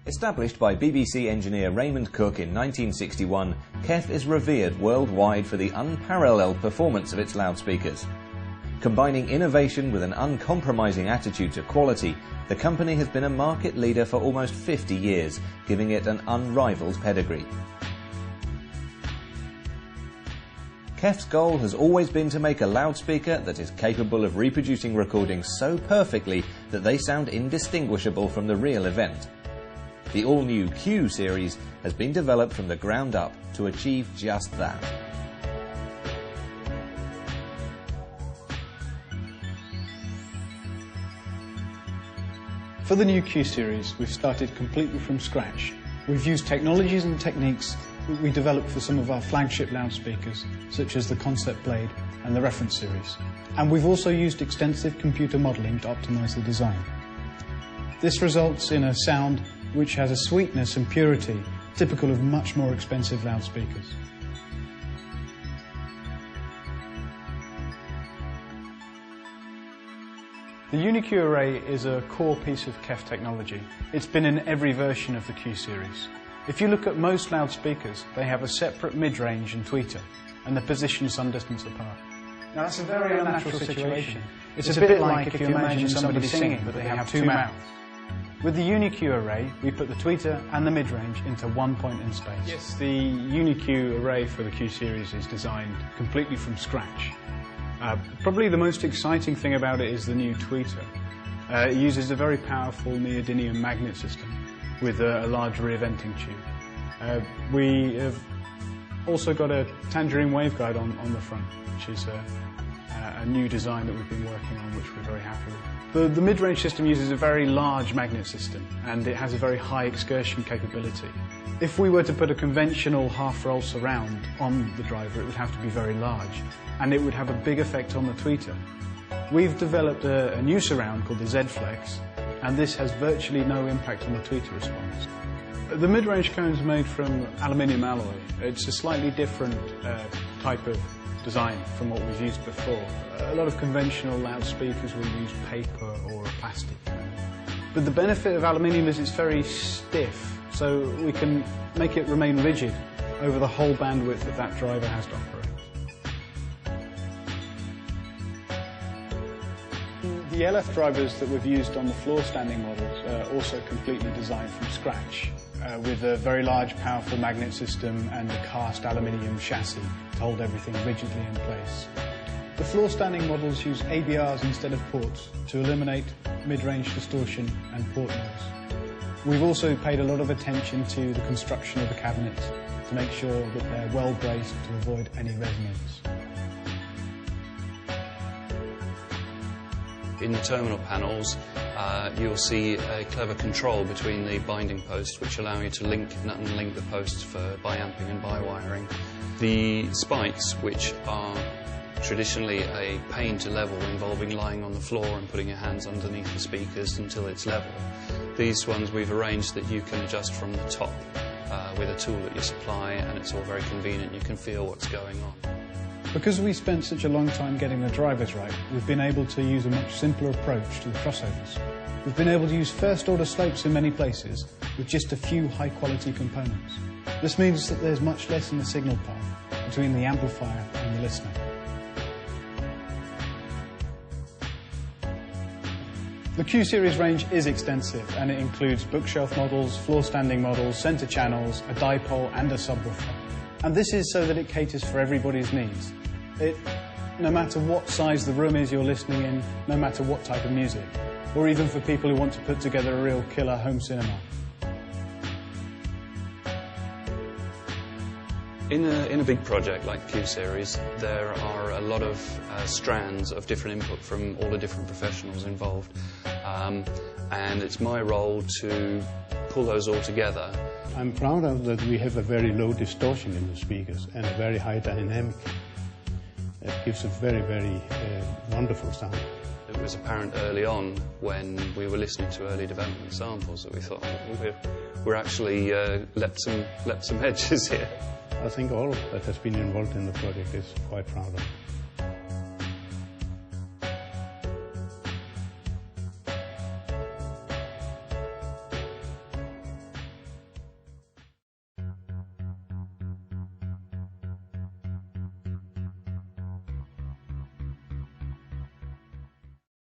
Established by BBC engineer Raymond Cook in 1961, KEF is revered worldwide for the unparalleled performance of its loudspeakers. Combining innovation with an uncompromising attitude to quality, the company has been a market leader for almost 50 years, giving it an unrivaled pedigree. KEF's goal has always been to make a loudspeaker that is capable of reproducing recordings so perfectly that they sound indistinguishable from the real event. The all-new Q Series has been developed from the ground up to achieve just that. For the new Q Series, we've started completely from scratch. We've used technologies and techniques that we developed for some of our flagship loudspeakers, such as the Concept Blade and the Reference Series. And we've also used extensive computer modelling to optimise the design. This results in a sound which has a sweetness and purity typical of much more expensive loudspeakers. The UniQ array is a core piece of KEF technology. It's been in every version of the Q Series. If you look at most loudspeakers, they have a separate mid-range and tweeter, and they're positioned some distance apart. Now that's a very unnatural situation. It's a bit like if you imagine somebody singing, but they have two mouths. With the UniQ array, we put the tweeter and the mid-range into one point in space. Yes, the UniQ array for the Q Series is designed completely from scratch. Probably the most exciting thing about it is the new tweeter. It uses a very powerful neodymium magnet system with a large rear venting tube. We have also got a tangerine waveguide on the front, which is a new design that we've been working on, which we're very happy with. The mid-range system uses a very large magnet system, and it has a very high excursion capability. If we were to put a conventional half-roll surround on the driver, it would have to be very large, and it would have a big effect on the tweeter. We've developed a new surround called the Z-Flex, and this has virtually no impact on the tweeter response. The mid-range cone is made from aluminium alloy. It's a slightly different type of design from what we've used before. A lot of conventional loudspeakers will use paper or a plastic cone. But the benefit of aluminium is it's very stiff, so we can make it remain rigid over the whole bandwidth that driver has to operate. The LF drivers that we've used on the floor-standing models are also completely designed from scratch, with a very large, powerful magnet system and a cast aluminium chassis to hold everything rigidly in place. The floor-standing models use ABRs instead of ports to eliminate mid-range distortion and port noise. We've also paid a lot of attention to the construction of the cabinets to make sure that they're well braced to avoid any resonance. In the terminal panels, you'll see a clever control between the binding posts, which allow you to link and unlink the posts for bi-amping and bi-wiring. The spikes, which are traditionally a pain to level, involving lying on the floor and putting your hands underneath the speakers until it's level. These ones we've arranged that you can adjust from the top with a tool at your supply, and it's all very convenient. You can feel what's going on. Because we spent such a long time getting the drivers right, we've been able to use a much simpler approach to the crossovers. We've been able to use first-order slopes in many places with just a few high-quality components. This means that there's much less in the signal path between the amplifier and the listener. The Q Series range is extensive, and it includes bookshelf models, floor-standing models, centre channels, a dipole and a subwoofer. And this is so that it caters for everybody's needs. No matter what size the room is you're listening in, no matter what type of music, or even for people who want to put together a real killer home cinema. In a big project like Q Series, there are a lot of strands of different input from all the different professionals involved. And it's my role to pull those all together. I'm proud of that we have a very low distortion in the speakers and a very high dynamic. It gives a very, very wonderful sound. It was apparent early on when we were listening to early development samples that we thought, oh, we're actually leapt some edges here. I think all that has been involved in the project is quite proud of.